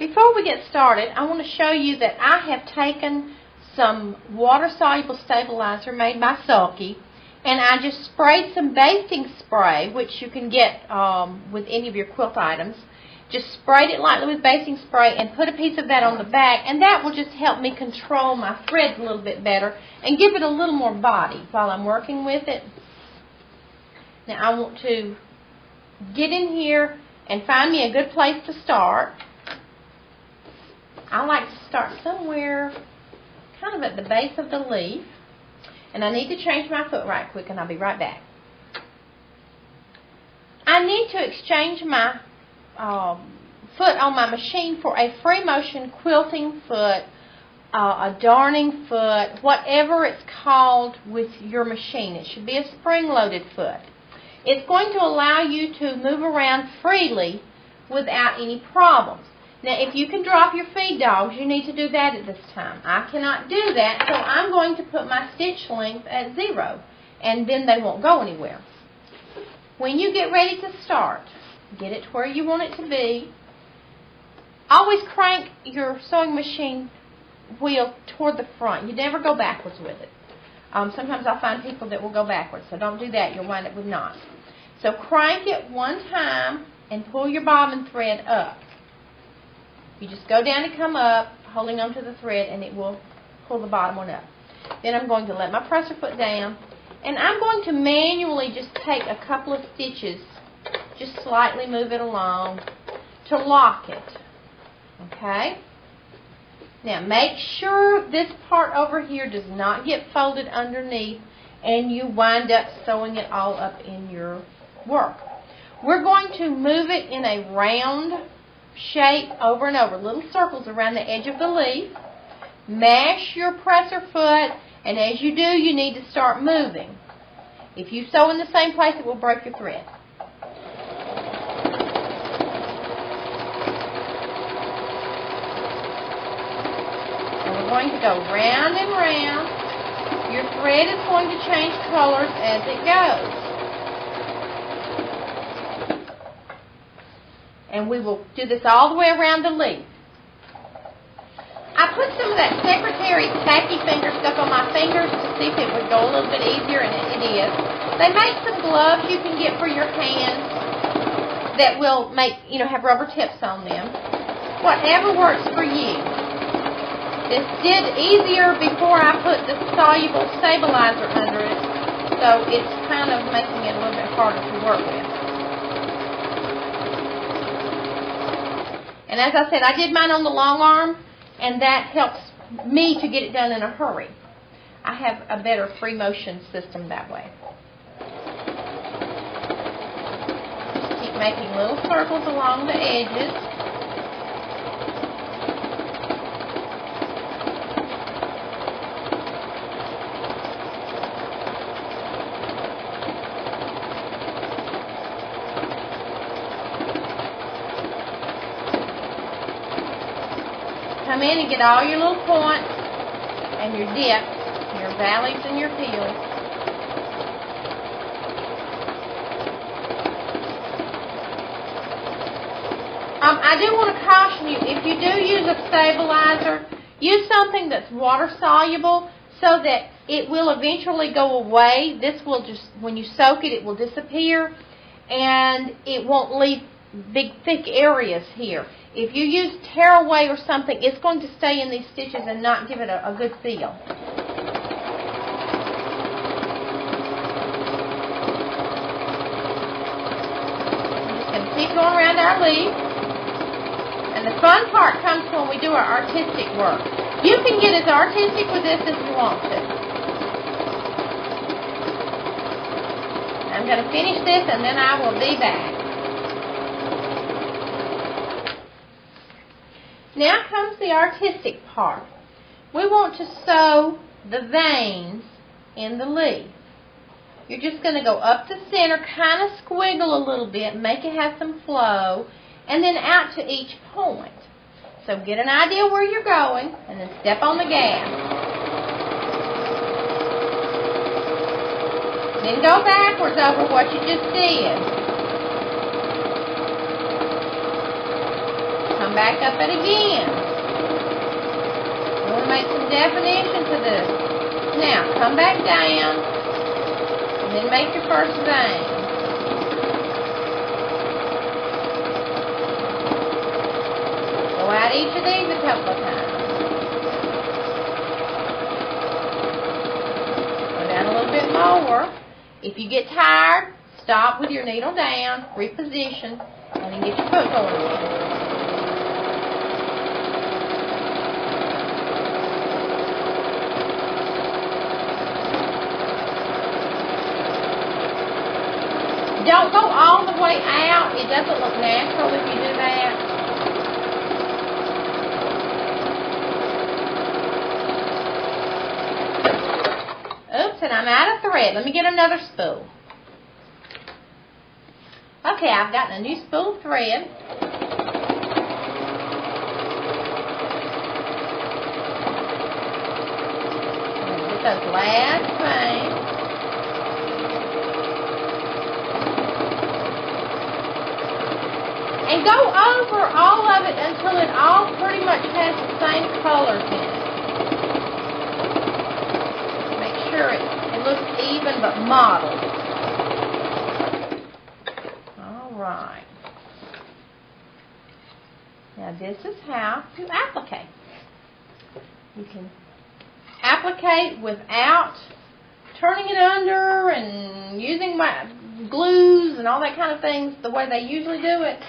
Before we get started, I want to show you that I have taken some water-soluble stabilizer made by Sulky, and I just sprayed some basting spray, which you can get with any of your quilt items. Just sprayed it lightly with basting spray and put a piece of that on the back, and that will just help me control my threads a little bit better and give it a little more body while I'm working with it. Now I want to get in here and find me a good place to start. I like to start somewhere kind of at the base of the leaf. And I need to change my foot right quick, and I'll be right back. I need to exchange my foot on my machine for a free motion quilting foot, a darning foot, whatever it's called with your machine. It should be a spring-loaded foot. It's going to allow you to move around freely without any problems. Now, if you can drop your feed dogs, you need to do that at this time. I cannot do that, so I'm going to put my stitch length at 0, and then they won't go anywhere. When you get ready to start, get it to where you want it to be. Always crank your sewing machine wheel toward the front. You never go backwards with it. Sometimes I'll find people that will go backwards, so don't do that. You'll wind up with knots. So crank it one time and pull your bobbin thread up. You just go down and come up, holding onto the thread, and it will pull the bottom one up. Then I'm going to let my presser foot down, and I'm going to manually just take a couple of stitches, just slightly move it along to lock it. Okay? Now make sure this part over here does not get folded underneath, and you wind up sewing it all up in your work. We're going to move it in a round shape over and over, little circles around the edge of the leaf. Mash your presser foot, and as you do, you need to start moving. If you sew in the same place, it will break your thread. And we're going to go round and round. Your thread is going to change colors as it goes. And we will do this all the way around the leaf. I put some of that secretary tacky finger stuff on my fingers to see if it would go a little bit easier, and it is. They make some gloves you can get for your hands that will have rubber tips on them. Whatever works for you. This did easier before I put the soluble stabilizer under it, so it's kind of making it a little bit harder to work with. And as I said, I did mine on the long arm, and that helps me to get it done in a hurry. I have a better free motion system that way. Just keep making little circles along the edges. Come in and get all your little points and your dips, your valleys and your peels. I do want to caution you, if you do use a stabilizer, use something that's water soluble so that it will eventually go away. This will just, when you soak it, it will disappear, and it won't leave big thick areas here. If you use tearaway or something, it's going to stay in these stitches and not give it a good feel. I'm just going to keep going around our leaf. And the fun part comes when we do our artistic work. You can get as artistic with this as you want to. I'm going to finish this, and then I will be back. Now comes the artistic part. We want to sew the veins in the leaf. You're just going to go up the center, kind of squiggle a little bit, make it have some flow, and then out to each point. So get an idea where you're going, and then step on the gas. Then go backwards over what you just did. come back up it again. We're going to make some definition to this. Now, come back down, and then make your first vein. Go out each of these a couple of times. Go down a little bit more. If you get tired, stop with your needle down, reposition, and then get your foot going again. Don't go all the way out. It doesn't look natural if you do that. Oops, and I'm out of thread. Let me get another spool. Okay, I've gotten a new spool of thread. Get those last veins. And go over all of it until it all pretty much has the same colors in it. Make sure it looks even but mottled. Alright. Now this is how to applique. You can applique without turning it under and using my glues and all that kind of things the way they usually do it.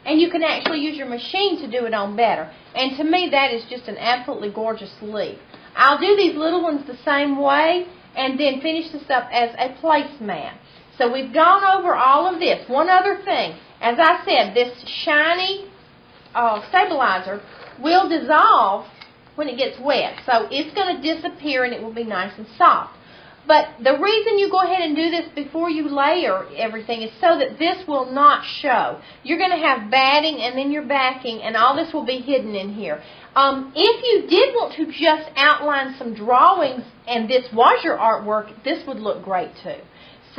And you can actually use your machine to do it on better. And to me, that is just an absolutely gorgeous leaf. I'll do these little ones the same way and then finish this up as a placemat. So we've gone over all of this. One other thing. As I said, this shiny stabilizer will dissolve when it gets wet. So it's going to disappear and it will be nice and soft. But the reason you go ahead and do this before you layer everything is so that this will not show. You're going to have batting and then your backing, and all this will be hidden in here. If you did want to just outline some drawings and this was your artwork, this would look great too.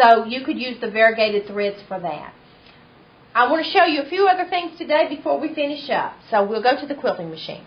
So you could use the variegated threads for that. I want to show you a few other things today before we finish up. So we'll go to the quilting machine.